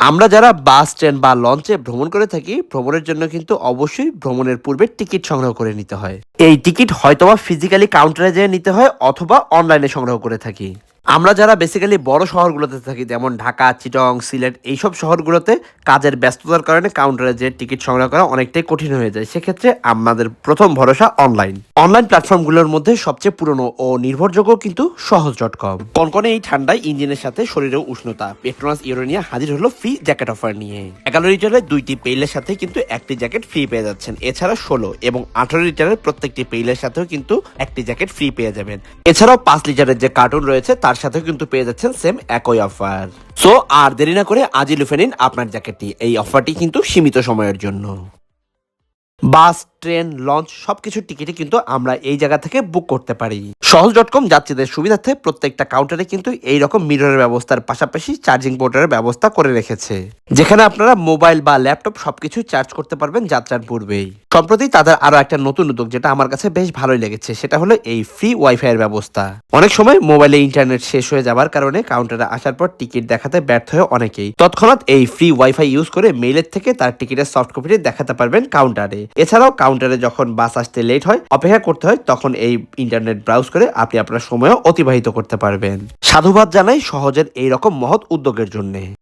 আমরা যারা বাস, ট্রেন বা লঞ্চে ভ্রমণ করে থাকি, ভ্রমণের জন্য কিন্তু অবশ্যই ভ্রমণের পূর্বে টিকিট সংগ্রহ করে নিতে হয়। এই টিকিট হয়তোবা ফিজিক্যালি কাউন্টারে যেয়ে নিতে হয় অথবা অনলাইনে সংগ্রহ করে থাকি। আমরা যারা বেসিক্যালি বড় শহরগুলোতে থাকি যেমন ঢাকা, চিটং, সিলেট এইসব শহরগুলোতে কাজের ব্যস্ততার কারণে কাউন্টারে যে টিকিট সংগ্রহ করা অনেকটাই কঠিন হয়ে যায়। সেক্ষেত্রে আমাদের প্রথম ভরসা অনলাইন। অনলাইন প্ল্যাটফর্মগুলোর মধ্যে সবচেয়ে পুরনো ও নির্ভরযোগ্য কিন্তু সহজ.com। কনকনে এই ঠান্ডায় ইঞ্জিনের সাথে শরীরেও উষ্ণতা, পেট্রোনাস ইউরেনিয়া হাজির হলো ফ্রি জ্যাকেট অফার নিয়ে। 11 লিটারের 2টি পেইলের সাথে কিন্তু একটি জ্যাকেট ফ্রি পেয়ে যাচ্ছেন। এছাড়া 16 এবং 18 লিটারের প্রত্যেকটি পেইলের সাথেও কিন্তু একটি জ্যাকেট ফ্রি পেয়ে যাবেন। এছাড়াও 5 লিটারের যে কার্টুন রয়েছে তার সাথেও কিন্তু পেয়ে যাচ্ছেন সেম একই অফার। সো আর দেরি না করে আজই লুফে নিন আপনার জ্যাকেটটি। এই অফারটি কিন্তু সীমিত সময়ের জন্য। বাস, ট্রেন, লঞ্চ সবকিছুর টিকিটই কিন্তু আমরা এই জায়গা থেকে বুক করতে পারি। সহজ.com যাত্রীদের সুবিধার্থে প্রত্যেকটা কাউন্টারে কিন্তু এইরকম মিররের ব্যবস্থার পাশাপাশি চার্জিং পোর্টের ব্যবস্থা করে রেখেছে, যেখানে আপনারা মোবাইল বা ল্যাপটপ সবকিছু চার্জ করতে পারবেন যাত্রার পূর্বেই। সম্প্রতি তাদের আরো একটা নতুন উদ্যোগ যেটা আমার কাছে বেশ ভালোই লেগেছে, সেটা হলো এই ফ্রি ওয়াইফাই এর ব্যবস্থা। অনেক সময় মোবাইলে ইন্টারনেট শেষ হয়ে যাবার কারণে কাউন্টারে আসার পর টিকিট দেখাতে ব্যর্থ হয়ে অনেকেই তৎক্ষণাৎ এই ফ্রি ওয়াইফাই ইউজ করে মেইলের থেকে তার টিকিটের সফট কপিটি দেখাতে পারবেন কাউন্টারে। এছাড়াও কাউন্টারে যখন বাস আসতে লেট হয়, অপেক্ষা করতে হয়, তখন এই ইন্টারনেট ব্রাউজ করে আপনি আপনার সময়ও অতিবাহিত করতে পারবেন। সাধুবাদ জানাই সহজের এইরকম মহৎ উদ্যোগের জন্য।